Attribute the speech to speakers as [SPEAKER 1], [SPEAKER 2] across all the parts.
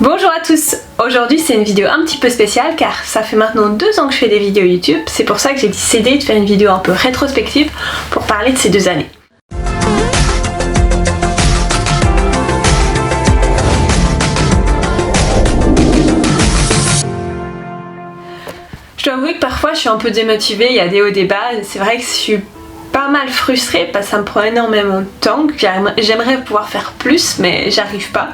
[SPEAKER 1] Bonjour à tous, aujourd'hui c'est une vidéo un petit peu spéciale car ça fait maintenant 2 ans que je fais des vidéos YouTube, c'est pour ça que j'ai décidé de faire une vidéo un peu rétrospective pour parler de ces 2 années. Je dois avouer que parfois je suis un peu démotivée, il y a des hauts des bas, c'est vrai que je suis pas mal frustrée parce que ça me prend énormément de temps, j'aimerais pouvoir faire plus mais j'arrive pas.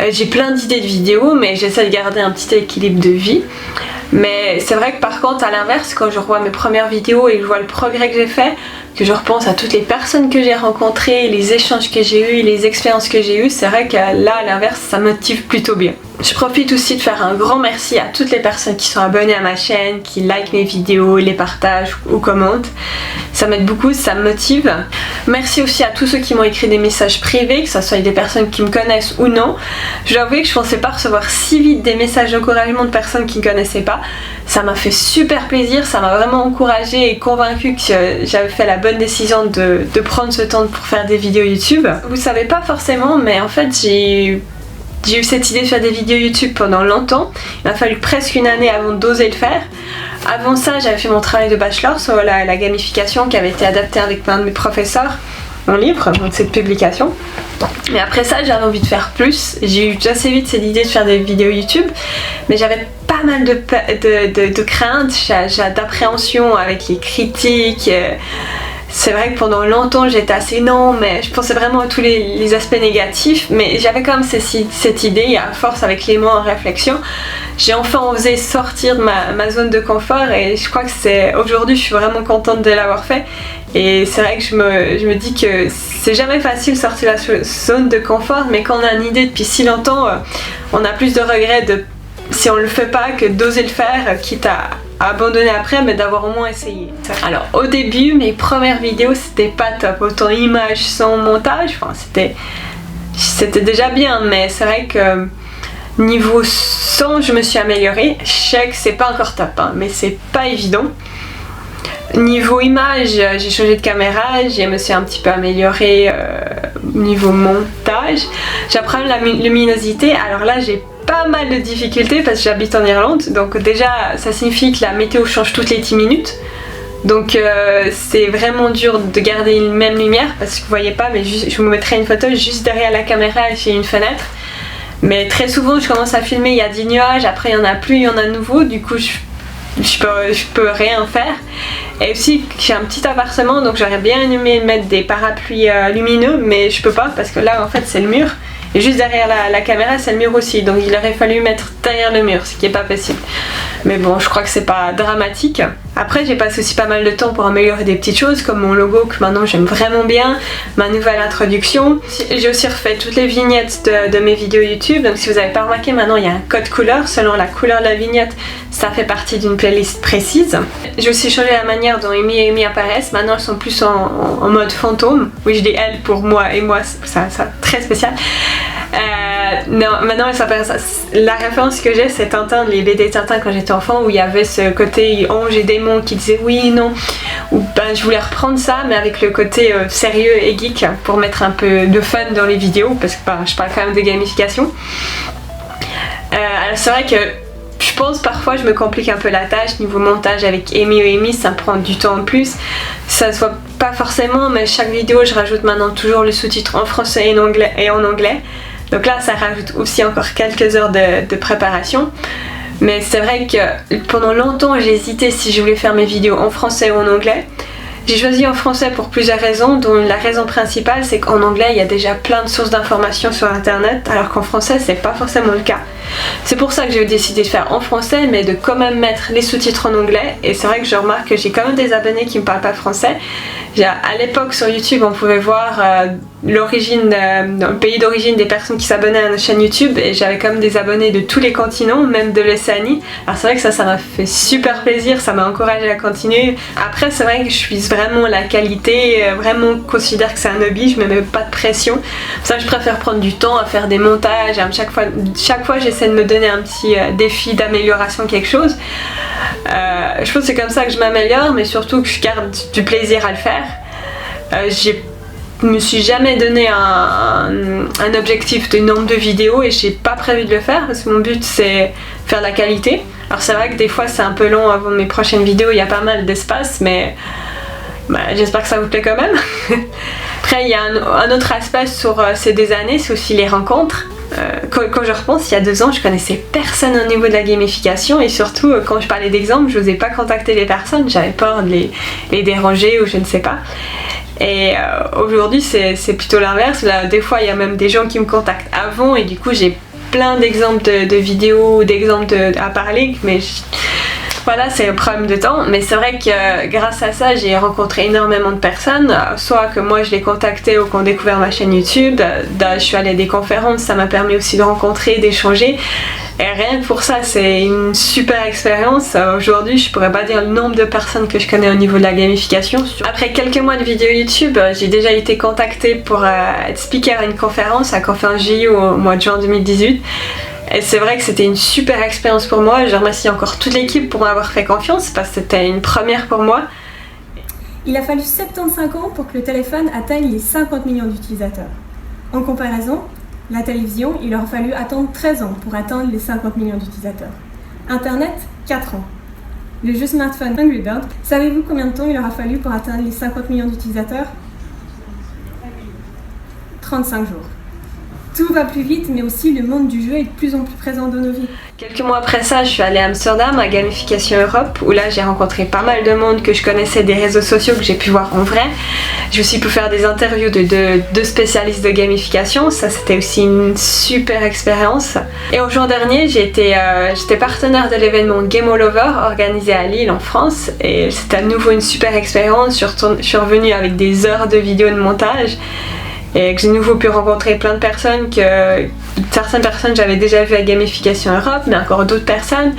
[SPEAKER 1] J'ai plein d'idées de vidéos mais j'essaie de garder un petit équilibre de vie. Mais c'est vrai que par contre à l'inverse, quand je revois mes premières vidéos et que je vois le progrès que j'ai fait, que je repense à toutes les personnes que j'ai rencontrées, les échanges que j'ai eus, les expériences que j'ai eues, c'est vrai que là à l'inverse ça me motive plutôt bien. Je profite aussi de faire un grand merci à toutes les personnes qui sont abonnées à ma chaîne, qui likent mes vidéos, les partagent ou commentent. Ça m'aide beaucoup, ça me motive. Merci aussi à tous ceux qui m'ont écrit des messages privés, que ce soit des personnes qui me connaissent ou non. Je dois avouer que je pensais pas recevoir si vite des messages d'encouragement de personnes qui ne connaissaient pas. Ça m'a fait super plaisir, ça m'a vraiment encouragée et convaincue que j'avais fait la bonne décision de prendre ce temps pour faire des vidéos YouTube. Vous savez pas forcément, mais en fait j'ai eu cette idée de faire des vidéos YouTube pendant longtemps. Il m'a fallu presque une année avant d'oser le faire. Avant ça, j'avais fait mon travail de bachelor sur la gamification qui avait été adapté avec un de mes professeurs, mon livre, donc cette publication. Mais après ça, j'avais envie de faire plus. J'ai eu assez vite cette idée de faire des vidéos YouTube, mais j'avais pas mal de craintes, d'appréhension avec les critiques. C'est vrai que pendant longtemps j'étais assez non, mais je pensais vraiment à tous les aspects négatifs, mais j'avais quand même cette idée, et à force avec les mois en réflexion, j'ai enfin osé sortir de ma zone de confort et je crois que aujourd'hui je suis vraiment contente de l'avoir fait. Et c'est vrai que je me dis que c'est jamais facile de sortir de la zone de confort, mais quand on a une idée depuis si longtemps, on a plus de regrets si on le fait pas que d'oser le faire, quitte à abandonner après, mais d'avoir au moins essayé. Alors au début, mes premières vidéos c'était pas top, autant image sans montage, enfin c'était déjà bien, mais c'est vrai que niveau son je me suis améliorée. Je sais que c'est pas encore top, hein, mais c'est pas évident. Niveau image, j'ai changé de caméra, je me suis un petit peu améliorée niveau montage. J'apprends la luminosité, alors là j'ai pas mal de difficultés parce que j'habite en Irlande, donc déjà ça signifie que la météo change toutes les 10 minutes. Donc c'est vraiment dur de garder une même lumière parce que vous voyez pas, mais je vous mettrai une photo juste derrière la caméra et j'ai une fenêtre. Mais très souvent je commence à filmer, il y a des nuages, après il y en a plus, il y en a de nouveau, du coup je peux rien faire. Et aussi j'ai un petit appartement, donc j'aurais bien aimé mettre des parapluies lumineux, mais je peux pas parce que là en fait c'est le mur. Et juste derrière la caméra c'est le mur aussi, donc il aurait fallu mettre derrière le mur, ce qui est pas possible. Mais bon, je crois que c'est pas dramatique. Après j'ai passé aussi pas mal de temps pour améliorer des petites choses comme mon logo que maintenant j'aime vraiment bien, ma nouvelle introduction. J'ai aussi refait toutes les vignettes de mes vidéos YouTube, donc si vous avez pas remarqué, maintenant il y a un code couleur, selon la couleur de la vignette ça fait partie d'une playlist précise. J'ai aussi changé la manière dont Amy et Amy apparaissent, maintenant elles sont plus en mode fantôme. Oui, je dis elles pour moi et moi, ça très spécial. Non, maintenant elle s'appelle ça. La référence que j'ai c'est Tintin, les BD Tintin quand j'étais enfant, où il y avait ce côté ange et démon qui disait oui, non. Ou ben je voulais reprendre ça mais avec le côté sérieux et geek pour mettre un peu de fun dans les vidéos parce que je parle quand même de gamification. Alors c'est vrai que je pense parfois je me complique un peu la tâche niveau montage avec Amy et Amy, ça me prend du temps en plus. Ça se voit pas forcément, mais chaque vidéo je rajoute maintenant toujours le sous-titre en français et en anglais. Donc là ça rajoute aussi encore quelques heures de préparation. Mais c'est vrai que pendant longtemps j'ai hésité si je voulais faire mes vidéos en français ou en anglais. J'ai choisi en français pour plusieurs raisons, dont la raison principale c'est qu'en anglais il y a déjà plein de sources d'informations sur internet, alors qu'en français c'est pas forcément le cas. C'est pour ça que j'ai décidé de faire en français, mais de quand même mettre les sous-titres en anglais. Et c'est vrai que je remarque que j'ai quand même des abonnés qui me parlent pas français. À l'époque sur YouTube on pouvait voir l'origine, le pays d'origine des personnes qui s'abonnaient à notre chaîne YouTube, et j'avais quand même des abonnés de tous les continents, même de l'Océanie. Alors c'est vrai que ça m'a fait super plaisir, ça m'a encouragé à continuer. Après c'est vrai que je vise vraiment la qualité, vraiment considère que c'est un hobby, je me mets pas de pression. Pour ça je préfère prendre du temps à faire des montages, chaque fois j'essaie de me donner un petit défi d'amélioration, quelque chose. Je pense que c'est comme ça que je m'améliore, mais surtout que je garde du plaisir à le faire. J'ai me suis jamais donné un objectif de nombre de vidéos et j'ai pas prévu de le faire parce que mon but c'est faire de la qualité. Alors c'est vrai que des fois c'est un peu long avant mes prochaines vidéos, il y a pas mal d'espace, mais j'espère que ça vous plaît quand même. Après il y a un autre aspect sur ces années, c'est aussi les rencontres. Quand je repense, il y a 2 ans, je connaissais personne au niveau de la gamification et surtout quand je parlais d'exemples, je n'osais pas contacter les personnes, j'avais peur de les déranger ou je ne sais pas. Et aujourd'hui c'est plutôt l'inverse. Là, des fois il y a même des gens qui me contactent avant et du coup j'ai plein d'exemples de vidéos, d'exemples à parler, mais voilà, c'est un problème de temps. Mais c'est vrai que grâce à ça j'ai rencontré énormément de personnes, soit que moi je les contactais ou qu'on découvert ma chaîne YouTube. Je suis allée à des conférences, ça m'a permis aussi de rencontrer, d'échanger. Et rien que pour ça, c'est une super expérience. Aujourd'hui, je pourrais pas dire le nombre de personnes que je connais au niveau de la gamification. Après quelques mois de vidéos YouTube, j'ai déjà été contactée pour être speaker à une conférence, à Conférence JI au mois de juin 2018. Et c'est vrai que c'était une super expérience pour moi. Je remercie encore toute l'équipe pour m'avoir fait confiance parce que c'était une première pour moi.
[SPEAKER 2] Il a fallu 75 ans pour que le téléphone atteigne les 50 millions d'utilisateurs. En comparaison, la télévision, il aura fallu attendre 13 ans pour atteindre les 50 millions d'utilisateurs. Internet, 4 ans. Le jeu smartphone Angry Birds, savez-vous combien de temps il aura fallu pour atteindre les 50 millions d'utilisateurs ? 35 jours. Tout va plus vite, mais aussi le monde du jeu est de plus en plus présent dans nos vies.
[SPEAKER 1] Quelques mois après ça, je suis allée à Amsterdam, à Gamification Europe, où là j'ai rencontré pas mal de monde que je connaissais des réseaux sociaux que j'ai pu voir en vrai. J'ai aussi pu faire des interviews de spécialistes de gamification, ça c'était aussi une super expérience. Et en juin dernier, j'étais partenaire de l'événement Game All Over organisé à Lille en France, et c'était à nouveau une super expérience. Je suis revenue avec des heures de vidéos de montage. Et que j'ai de nouveau pu rencontrer plein de personnes certaines personnes j'avais déjà vues à Gamification Europe, mais encore d'autres personnes.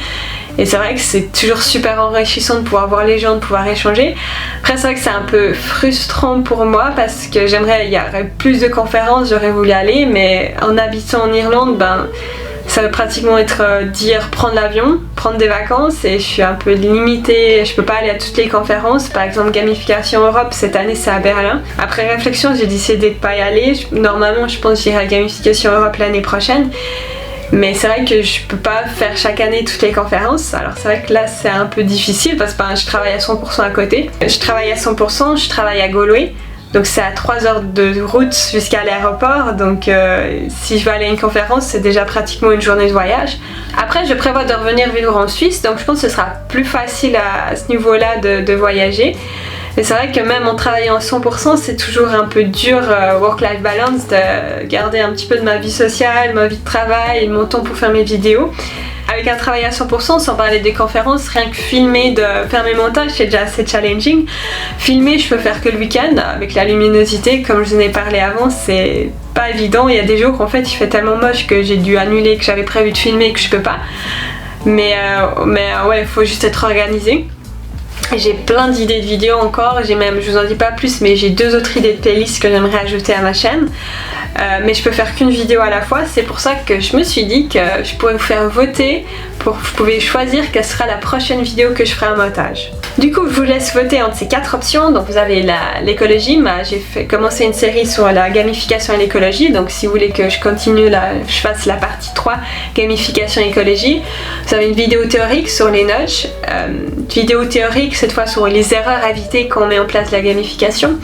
[SPEAKER 1] Et c'est vrai que c'est toujours super enrichissant de pouvoir voir les gens, de pouvoir échanger. Après c'est vrai que c'est un peu frustrant pour moi parce que il y aurait plus de conférences, j'aurais voulu aller, mais en habitant en Irlande, ça veut pratiquement dire prendre l'avion, prendre des vacances et je suis un peu limitée, je peux pas aller à toutes les conférences. Par exemple Gamification Europe cette année c'est à Berlin. Après réflexion j'ai décidé de pas y aller. Normalement je pense que j'irai à Gamification Europe l'année prochaine. Mais c'est vrai que je peux pas faire chaque année toutes les conférences. Alors c'est vrai que là c'est un peu difficile parce que je travaille à 100% à côté. Je travaille à Galway. Donc c'est à 3 heures de route jusqu'à l'aéroport, donc si je veux aller à une conférence, c'est déjà pratiquement une journée de voyage. Après, je prévois de revenir vivre en Suisse, donc je pense que ce sera plus facile à ce niveau-là de voyager. Mais c'est vrai que même en travaillant à 100%, c'est toujours un peu dur, work-life balance, de garder un petit peu de ma vie sociale, ma vie de travail, mon temps pour faire mes vidéos. Avec un travail à 100%, sans parler des conférences, rien que filmer, de faire mes montages, c'est déjà assez challenging. Filmer, je peux faire que le week-end, avec la luminosité, comme je vous en ai parlé avant, c'est pas évident. Il y a des jours qu'en fait il fait tellement moche que j'ai dû annuler, que j'avais prévu de filmer et que je peux pas. Mais ouais, il faut juste être organisé. J'ai plein d'idées de vidéos encore, je vous en dis pas plus, mais j'ai 2 autres idées de playlists que j'aimerais ajouter à ma chaîne. Mais je peux faire qu'une vidéo à la fois, c'est pour ça que je me suis dit que je pourrais vous faire voter, vous pouvez choisir quelle sera la prochaine vidéo que je ferai en montage. Du coup, je vous laisse voter entre ces 4 options. Donc vous avez l'écologie, j'ai commencé une série sur la gamification et l'écologie, donc si vous voulez que je continue, je fasse la partie 3, gamification et écologie. Vous avez une vidéo théorique sur les nudges, vidéo théorique cette fois sur les erreurs à éviter quand on met en place la gamification.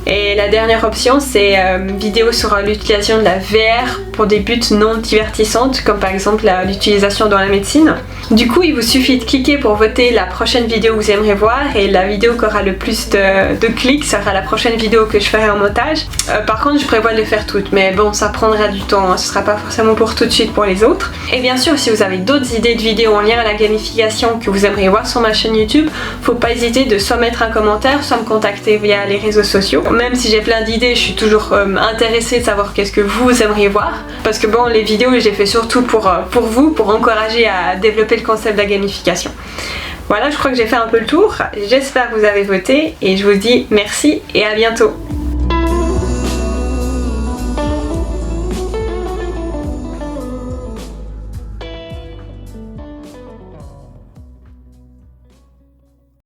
[SPEAKER 1] Et la dernière option, c'est une vidéo sur l'utilisation de la VR pour des buts non divertissantes, comme par exemple l'utilisation dans la médecine. Du coup, il vous suffit de cliquer pour voter la prochaine vidéo que vous aimeriez voir, et la vidéo qui aura le plus de clics sera la prochaine vidéo que je ferai en montage. Par contre, je prévois de les faire toutes, mais bon, ça prendra du temps, hein, ce sera pas forcément pour tout de suite pour les autres. Et bien sûr, si vous avez d'autres idées de vidéos en lien à la gamification que vous aimeriez voir sur ma chaîne YouTube, faut pas hésiter de soit mettre un commentaire, soit me contacter via les réseaux sociaux. Même si j'ai plein d'idées, je suis toujours intéressée de savoir qu'est-ce que vous aimeriez voir. Parce que bon, les vidéos, je les fais surtout pour vous, pour encourager à développer le concept de la gamification. Voilà, je crois que j'ai fait un peu le tour. J'espère que vous avez voté et je vous dis merci et à bientôt.